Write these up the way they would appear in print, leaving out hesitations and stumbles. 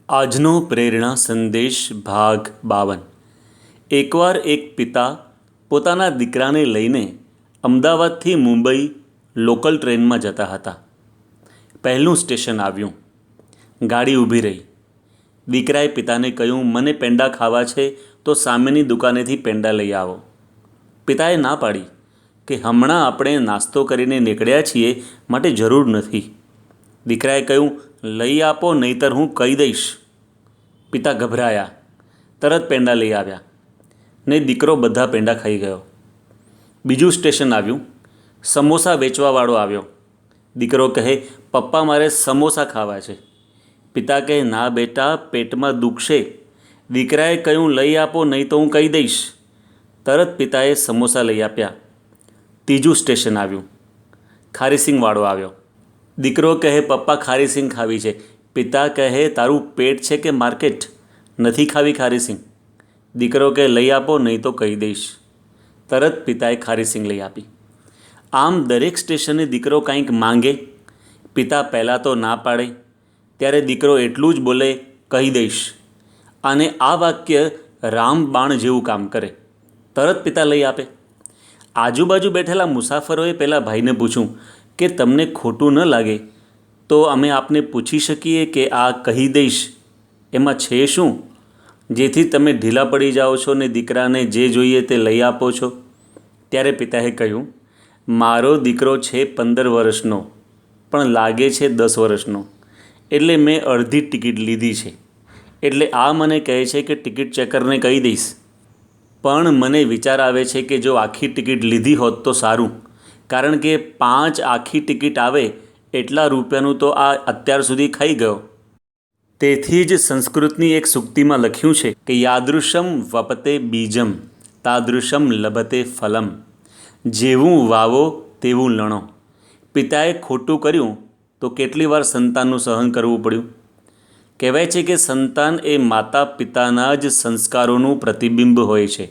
આજનો પ્રેરણા સંદેશ ભાગ 52। એકવાર એક પિતા પોતાના દીકરાને લઈને અમદાવાદથી મુંબઈ લોકલ ટ્રેનમાં જતા હતા। પહેલું સ્ટેશન આવ્યું, ગાડી ઊભી રહી। દીકરાએ પિતાને કહ્યું, મને પેંડા ખાવા છે તો સામેની દુકાનેથી પેંડા લઈ આવો। પિતાએ ના પાડી કે હમણાં આપણે નાસ્તો કરીને નીકળ્યા છીએ, માટે જરૂર નથી। દીકરાએ કહ્યું, લઈ આપો નહીંતર હું કહી દઈશ। પિતા ગભરાયા, તરત પેંડા લઈ આવ્યા ને દીકરો બધા પેંડા ખાઈ ગયો। બીજું સ્ટેશન આવ્યું, સમોસા વેચવાવાળો આવ્યો। દીકરો કહે, પપ્પા મારે સમોસા ખાવા છે। પિતા કહે, ના બેટા, પેટમાં દુખશે। દીકરાએ કહ્યું, લઈ આપો નહીં તો હું કહી દઈશ। તરત પિતાએ સમોસા લઈ આપ્યા। ત્રીજું સ્ટેશન આવ્યું, ખારીસિંગવાળો આવ્યો। દીકરો કહે, પપ્પા ખારીસિંગ ખાવી છે। પિતા કહે, તારું પેટ છે કે માર્કેટ, નથી ખાવી ખારીસિંગ। દીકરો કહે, લઈ આપો નહીં તો કહી દઈશ। તરત પિતાએ ખારીસિંગ લઈ આપી। આમ દરેક સ્ટેશને દીકરો કંઈક માંગે, પિતા પહેલાં તો ના પાડે, ત્યારે દીકરો એટલું જ બોલે, કહી દઈશ। અને આ વાક્ય રામબાણ જેવું કામ કરે, તરત પિતા લઈ આપે। આજુબાજુ બેઠેલા મુસાફરોએ પેલા ભાઈને પૂછ્યું કે તમને ખોટું ન લાગે તો અમે આપને પૂછી શકીએ કે આ કહી દઈશ એમાં છે શું, જેથી તમે ઢીલા પડી જાઓ છો ને દીકરાને જે જોઈએ તે લઈ આપો છો? ત્યારે પિતાએ કહ્યું, મારો દીકરો છે 15 વર્ષનો પણ લાગે છે 10 વર્ષનો, એટલે મેં અડધી ટિકિટ લીધી છે, એટલે આ મને કહે છે કે ટિકિટ ચેકરને કહી દઈશ। પણ મને વિચાર આવે છે કે જો આખી ટિકિટ લીધી હોત તો સારું, કારણ કે 5 આખી ટિકિટ આવે એટલા રૂપિયાનું તો આ અત્યાર સુધી ખાઈ ગયો। તેથી જ સંસ્કૃતની એક સૂક્તિમાં લખ્યું છે કે યાદૃશમ વપતે બીજમ તાદૃશમ લભતે ફલમ, જેવું વાવો તેવું લણો। પિતાએ ખોટું કર્યું તો કેટલી વાર સંતાનનું સહન કરવું પડ્યું। કહેવાય છે કે સંતાન એ માતા પિતાના જ સંસ્કારોનું પ્રતિબિંબ હોય છે।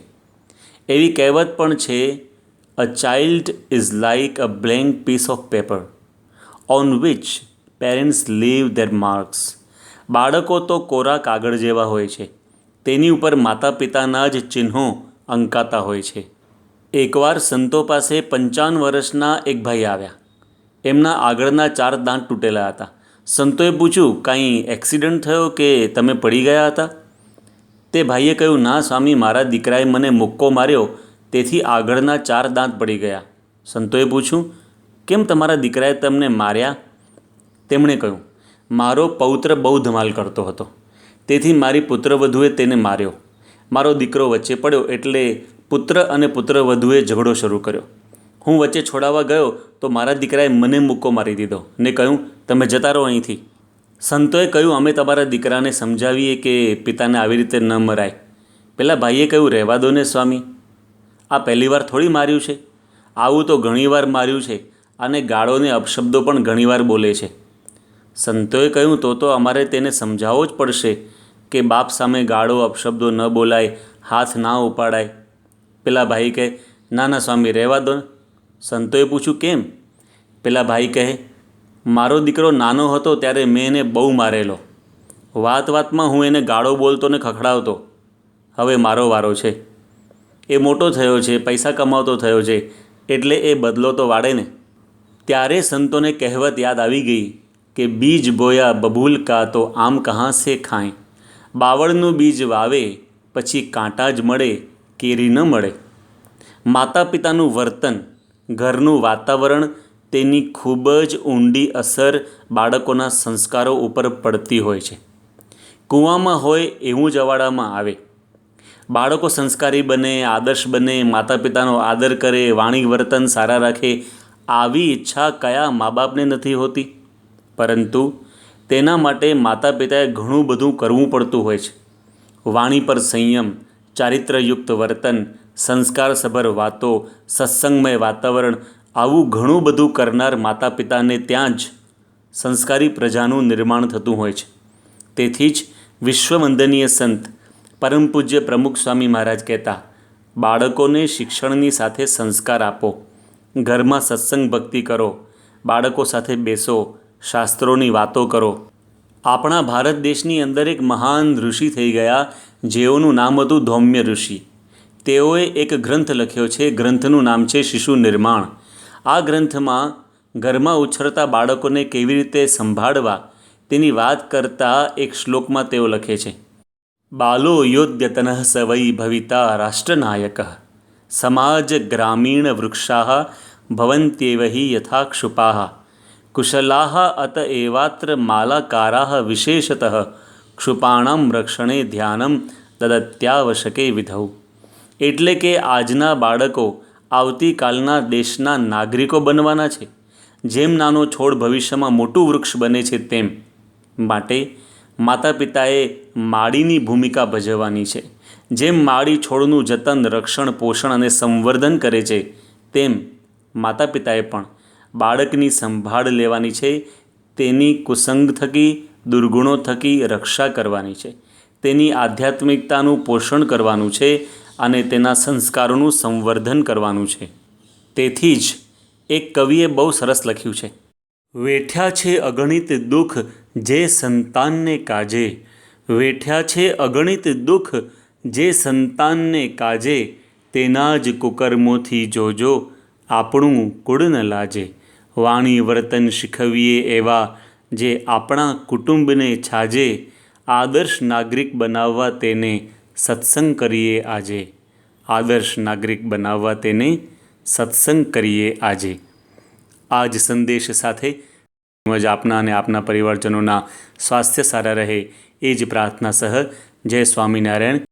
એવી કહેવત પણ છે, a child is like a blank piece of paper on which parents leave their marks. બાળકો તો કોરા કાગળ જેવા હોય છે, તેની ઉપર માતા પિતાના જ ચિહ્નો અંકાતા હોય છે। એકવાર સંતો પાસે 55 વર્ષના એક ભાઈ આવ્યા। એમના આગળના 4 દાંત તૂટેલા હતા। સંતોએ પૂછ્યું, કાંઈ એક્સિડન્ટ થયો કે તમે પડી ગયા હતા? તે ભાઈએ કહ્યું, ના સ્વામી, મારા દીકરાએ મને મુક્કો માર્યો, તેથી આગળના 4 દાંત પડી ગયા। સંતોએ પૂછ્યું, કેમ તમારા દીકરાએ તમને માર્યા? તેમણે કહ્યું, મારો પૌત્ર બહુ ધમાલ કરતો હતો, તેથી મારી પુત્રવધૂએ તેને માર્યો। મારો દીકરો વચ્ચે પડ્યો એટલે પુત્ર અને પુત્રવધૂએ ઝઘડો શરૂ કર્યો। હું વચ્ચે છોડાવવા ગયો તો મારા દીકરાએ મને મુક્કો મારી દીધો ને કહ્યું, તમે જતા રહો અહીંથી। સંતોએ કહ્યું, અમે તમારા દીકરાને સમજાવીએ કે પિતાને આવી રીતે ન મરાય। પેલા ભાઈએ કહ્યું, રહેવા દો ને સ્વામી, આ પહેલી વાર થોડી માર્યું છે, આવું તો ઘણીવાર માર્યું છે અને ગાળોને અપશબ્દો પણ ઘણીવાર બોલે છે। સંતોએ કહ્યું, તો અમારે તેને સમજાવવો જ પડશે કે બાપ સામે ગાળો અપશબ્દો ન બોલાય, હાથ ના ઉપાડાય। પેલા ભાઈ કહે, ના ના સ્વામી, રહેવા દો। સંતોએ પૂછ્યું, કેમ? પેલા ભાઈ કહે, મારો દીકરો નાનો હતો ત્યારે મેં એને બહુ મારેલો। વાત વાતમાં હું એને ગાળો બોલતો ને ખખડાવતો। હવે મારો વારો છે। એ મોટો થયો છે, પૈસા કમાવતો થયો છે, એટલે એ બદલો તો વાળે ને। ત્યારે સંતોને કહેવત યાદ આવી ગઈ કે બીજ બોયા બબૂલ કા તો આમ કહાં સે ખાएं। બાવળનું બીજ વાવે પછી કાંટા જ મળે, કેરી ન મળે। માતા પિતાનું વર્તન, ઘરનું વાતાવરણ, તેની ખૂબ જ ઊંડી અસર બાળકોના સંસ્કારો ઉપર પડતી હોય છે। કૂવામાં હોય એવું જ અવાડામાં આવે। બાળકો સંસ્કારી બને, આદર્શ બને, માતા પિતાનો આદર કરે, વાણી વર્તન સારા રાખે, આવી ઈચ્છા કયા મા બાપને નથી હોતી? પરંતુ તેના માટે માતા પિતાએ ઘણું બધું કરવું પડતું હોય છે। વાણી પર સંયમ, ચારિત્રયુક્ત વર્તન, સંસ્કારસભર વાતો, સત્સંગમય વાતાવરણ, આવું ઘણું બધું કરનાર માતા પિતાને ત્યાં જ સંસ્કારી પ્રજાનું નિર્માણ થતું હોય છે। તેથી જ વિશ્વવંદનીય સંત પરમ પૂજ્ય પ્રમુખ સ્વામી મહારાજ કહેતા, બાળકોને શિક્ષણની સાથે સંસ્કાર આપો, ઘરમાં સત્સંગ ભક્તિ કરો, બાળકો સાથે બેસો, શાસ્ત્રોની વાતો કરો। આપણા ભારત દેશની અંદર એક મહાન ઋષિ થઈ ગયા જેઓનું નામ હતું ધૌમ્ય ઋષિ. તેઓએ એક ગ્રંથ લખ્યો છે. ગ્રંથનું નામ છે શિશુ નિર્માણ. આ ગ્રંથમાં ઘરમાં ઉછરતા બાળકોને કેવી રીતે સંભાળવા તેની વાત કરતા એક શ્લોકમાં તેઓ લખે છે, બાલો યોદ્યતનઃ સ વૈ ભવિતા રાષ્ટ્રનાયકઃ સમાજ ગ્રામીણ વૃક્ષાઃ ભવન્ત્યેવ હિ યથા ક્ષુપાઃ કુશલાઃ અત એવાત્ર માલાકારાઃ વિશેષતઃ ક્ષુપાણાં રક્ષણે ધ્યાનમ દદત્યાવશકે વિધૌ. એટલે કે આજના બાળકો આવતીકાલના દેશના નાગરિકો બનવાના છે. જેમ નાનો છોડ ભવિષ્યમાં મોટું વૃક્ષ બને છે તેમ માટે માતા પિતાએ માળીની ભૂમિકા ભજવવાની છે. જેમ માળી છોડનું જતન, રક્ષણ, પોષણ અને સંવર્ધન કરે છે તેમ માતા પિતાએ પણ બાળકની સંભાળ લેવાની છે. તેની કુસંગ થકી, દુર્ગુણો થકી રક્ષા કરવાની છે. તેની આધ્યાત્મિકતાનું પોષણ કરવાનું છે અને તેના સંસ્કારોનું સંવર્ધન કરવાનું છે. તેથી જ એક કવિએ બહુ સરસ લખ્યું છે, વેઠ્યા છે અગણિત દુઃખ જે સંતાનને કાજે, વેઠ્યા છે અગણિત દુઃખ જે સંતાનને કાજે, તેના જ કુકર્મોથી જોજો આપણું કુળ ન લાજે. વાણી વર્તન શીખવીએ એવા જે આપણા કુટુંબને છાજે, આદર્શ નાગરિક બનાવવા તેને સત્સંગ કરીએ આજે. આદર્શ નાગરિક બનાવવા તેને સત્સંગ કરીએ આજે. આ જ સંદેશ સાથે તેમજ આપના અને આપના પરિવારજનોના સ્વાસ્થ્ય સારા રહે એ જ પ્રાર્થના સહ જય સ્વામિનારાયણ.